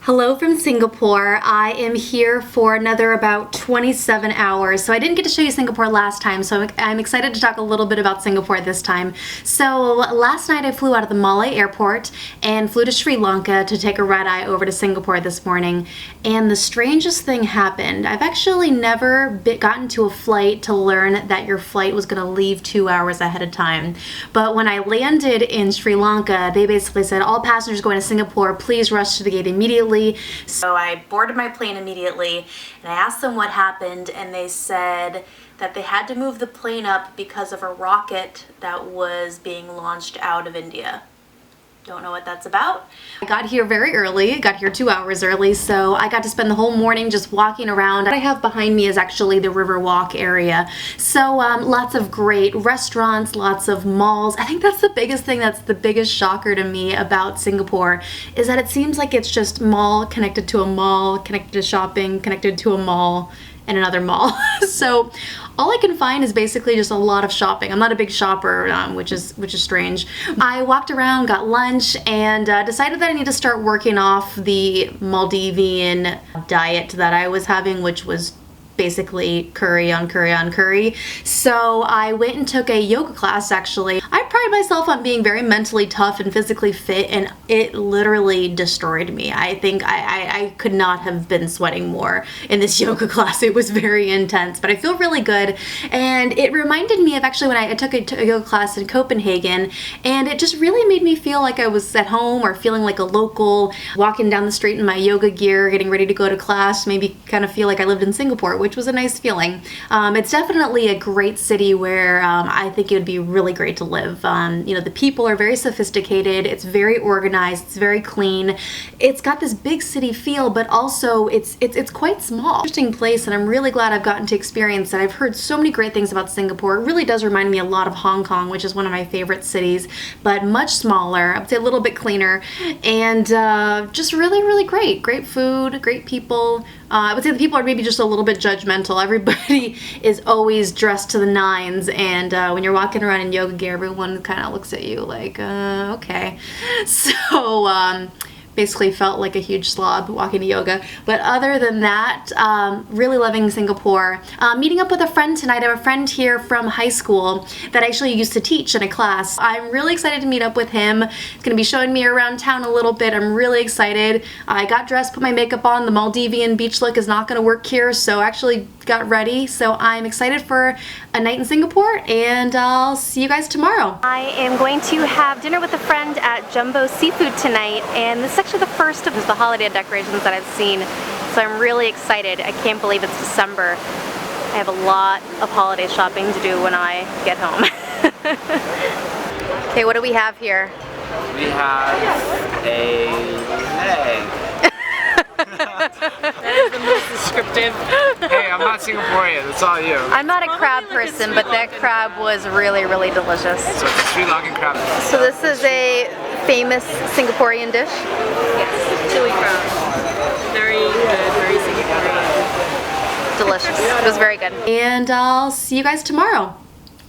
Hello from Singapore. I am here for another about 27 hours. So I didn't get to show you Singapore last time, so I'm excited to talk a little bit about Singapore this time. So last night I flew out of the Malé airport and flew to Sri Lanka to take a red-eye over to Singapore this morning. And the strangest thing happened. I've actually never gotten to a flight to learn that your flight was going to leave 2 hours ahead of time. But when I landed in Sri Lanka, they basically said, all passengers going to Singapore, please rush to the gate immediately. So I boarded my plane immediately and I asked them what happened, and they said that they had to move the plane up because of a rocket that was being launched out of India. Don't know what that's about. I got here very early, got here 2 hours early, so I got to spend the whole morning just walking around. What I have behind me is actually the Riverwalk area. So lots of great restaurants, lots of malls. I think that's the biggest thing, that's the biggest shocker to me about Singapore, is that it seems like it's just mall connected to a mall, connected to shopping, connected to a mall, and another mall. So all I can find is basically just a lot of shopping. I'm not a big shopper, which is strange. I walked around, got lunch, and decided that I need to start working off the Maldivian diet that I was having, which was basically curry on curry on curry. So I went and took a yoga class, actually. I pride myself on being very mentally tough and physically fit, and it literally destroyed me. I think I could not have been sweating more in this yoga class. It was very intense, but I feel really good. And it reminded me of actually when I took a yoga class in Copenhagen, and it just really made me feel like I was at home or feeling like a local, walking down the street in my yoga gear, getting ready to go to class, maybe kind of feel like I lived in Singapore, which was a nice feeling. It's definitely a great city where I think it would be really great to live. You know, the people are very sophisticated, it's very organized, it's very clean. It's got this big city feel, but also it's quite small. Interesting place, and I'm really glad I've gotten to experience it. I've heard so many great things about Singapore. It really does remind me a lot of Hong Kong, which is one of my favorite cities, but much smaller. I would say a little bit cleaner, and just really, really great. Great food, great people. I would say the people are maybe just a little bit judgmental. Everybody is always dressed to the nines, and when you're walking around in yoga gear, everyone kind of looks at you like, okay. So basically felt like a huge slob walking to yoga. But other than that, really loving Singapore. Meeting up with a friend tonight. I have a friend here from high school that I actually used to teach in a class. I'm really excited to meet up with him. He's going to be showing me around town a little bit. I'm really excited. I got dressed, put my makeup on. The Maldivian beach look is not going to work here, so actually got ready. So I'm excited for a night in Singapore, and I'll see you guys tomorrow. I am going to have dinner with a friend at Jumbo Seafood tonight, and this is actually the first of the holiday decorations that I've seen, so I'm really excited. I can't believe it's December. I have a lot of holiday shopping to do when I get home. Okay, what do we have here? We have a leg. That is the most descriptive. Hey, I'm not Singaporean, it's all you. I'm not a crab person, but that crab was really, really delicious. So it's a Sri Lankan crab. So this is a famous Singaporean dish? Yes, chili crab. Very good, very Singaporean. Delicious. It was very good. And I'll see you guys tomorrow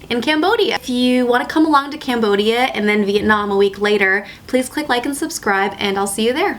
in Cambodia. If you want to come along to Cambodia and then Vietnam a week later, please click like and subscribe, and I'll see you there.